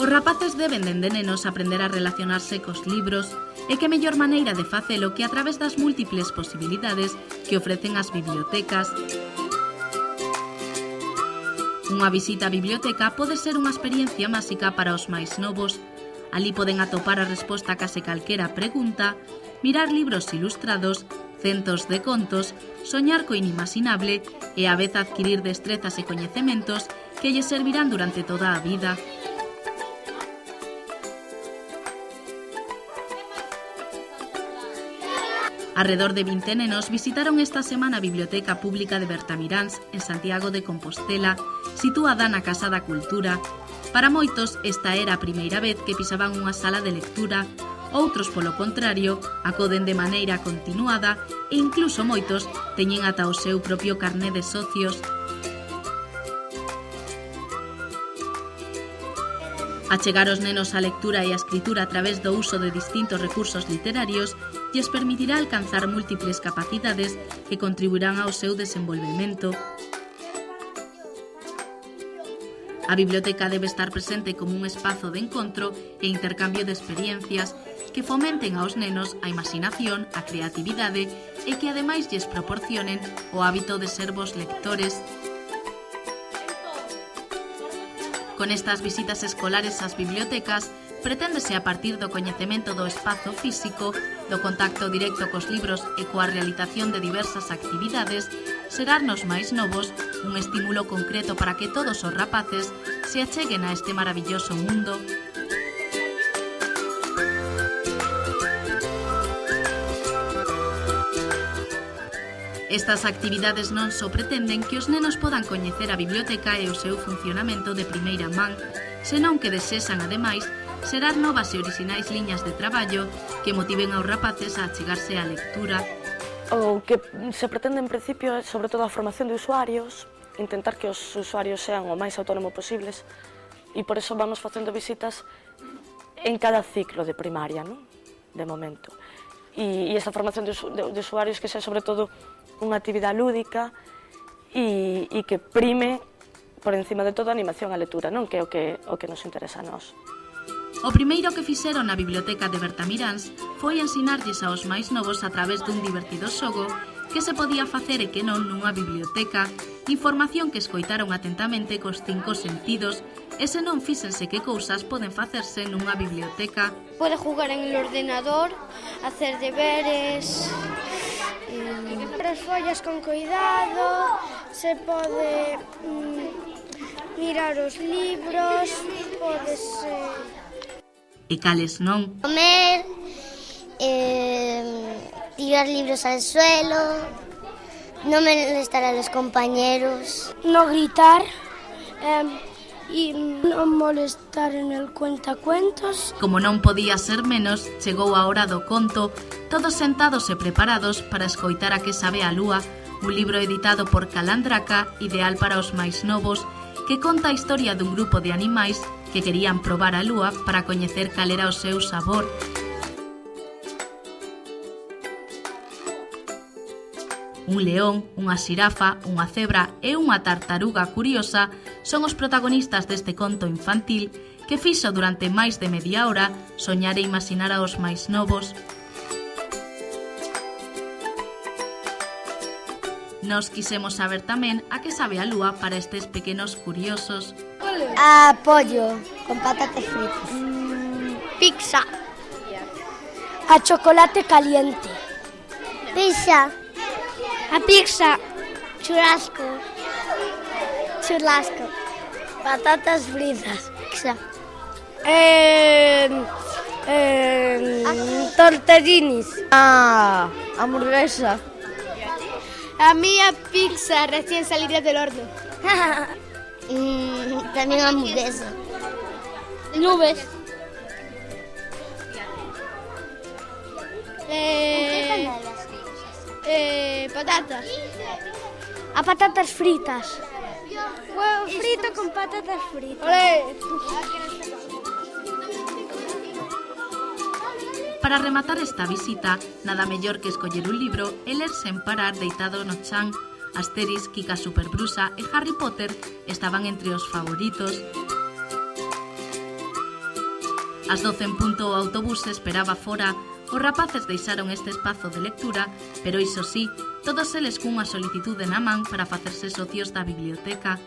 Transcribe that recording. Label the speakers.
Speaker 1: Os rapaces deben dende nenos aprender a relacionarse cos libros e que mellor maneira de facelo que a través das múltiples posibilidades que ofrecen as bibliotecas. Unha visita á biblioteca pode ser unha experiencia máxica para os máis novos. Alí poden atopar a resposta a case calquera pregunta, mirar libros ilustrados, centos de contos, soñar co inimaginable e a vez adquirir destrezas e coñecementos que lles servirán durante toda a vida. Arredor de 20 nenos visitaron esta semana a Biblioteca Pública de Bertamiráns, en Santiago de Compostela, situada na Casa da Cultura. Para moitos, esta era a primeira vez que pisaban unha sala de lectura, outros, polo contrario, acoden de maneira continuada e incluso moitos teñen ata o seu propio carné de socios. Achegar os nenos á lectura e á escritura a través do uso de distintos recursos literarios lles permitirá alcanzar múltiples capacidades que contribuirán ao seu desenvolvemento. A biblioteca debe estar presente como un espazo de encontro e intercambio de experiencias que fomenten aos nenos a imaginación, a creatividade e que ademais lles proporcionen o hábito de ser bons lectores. Con estas visitas escolares ás bibliotecas, preténdese a partir do coñecemento do espazo físico, do contacto directo cos libros e coa realización de diversas actividades, serán nos máis novos un estímulo concreto para que todos os rapaces se acheguen a este maravilloso mundo. Estas actividades non só pretenden que os nenos podan coñecer a biblioteca e o seu funcionamento de primeira man, senón que desexan, ademais, xerar novas e orixinais liñas de traballo que motiven aos rapaces a achegarse á lectura.
Speaker 2: O que se pretende en principio é, sobre todo, a formación de usuarios, intentar que os usuarios sean o máis autónomos posibles, e por eso vamos facendo visitas en cada ciclo de primaria, non? De momento. E esta formación de usuarios que sea, sobre todo, unha actividade lúdica e que prime, por encima de todo, a animación á lectura, non? Que é o que nos interesa a nós.
Speaker 1: O primeiro que fixeron na Biblioteca de Bertamiráns foi ensinarlles aos máis novos a través dun divertido xogo que se podía facer e que non nunha biblioteca, información que escoitaron atentamente cos 5 sentidos e se non fíxense que cousas poden facerse nunha biblioteca.
Speaker 3: Pode jugar en el ordenador, hacer deberes, as follas con cuidado, se pode mirar os libros, pode ser...
Speaker 1: E cales non?
Speaker 4: Comer, tirar libros al suelo, no molestar a los compañeros.
Speaker 3: No gritar y no molestar en el cuentacuentos.
Speaker 1: Como non podía ser menos, chegou a hora do conto, todos sentados e preparados para escoitar a que sabe a lúa, un libro editado por Calandraca, ideal para os máis novos, que conta a historia dun grupo de animais que querían probar a lúa para coñecer cal era o seu sabor. Un león, unha xirafa, unha cebra e unha tartaruga curiosa son os protagonistas deste conto infantil que fixo durante máis de media hora soñar e imaginar aos máis novos. Nos quisemos saber tamén a que sabe a lúa para estes pequenos curiosos.
Speaker 4: A pollo con patatas fritas.
Speaker 3: Pizza. A chocolate caliente.
Speaker 4: Pizza.
Speaker 3: A pizza.
Speaker 4: Churrasco. Churrasco.
Speaker 3: Patatas fritas.
Speaker 4: Pizza.
Speaker 3: Tortellinis.
Speaker 2: Hamburguesa.
Speaker 3: A mía pizza recién salida del horno.
Speaker 4: También hamburguesa.
Speaker 3: Nubes. Patatas.
Speaker 4: A patatas fritas.
Speaker 3: Huevo frito con patatas fritas.
Speaker 1: Para rematar esta visita, nada mellor que escoller un libro e ler sen parar deitado no chan. Asterix, Kika Superbrusa e Harry Potter estaban entre os favoritos. Ás 12 en punto o autobús esperaba fora. Os rapaces deixaron este espazo de lectura, pero iso sí, todos eles cunha solicitude na man para facerse socios da biblioteca.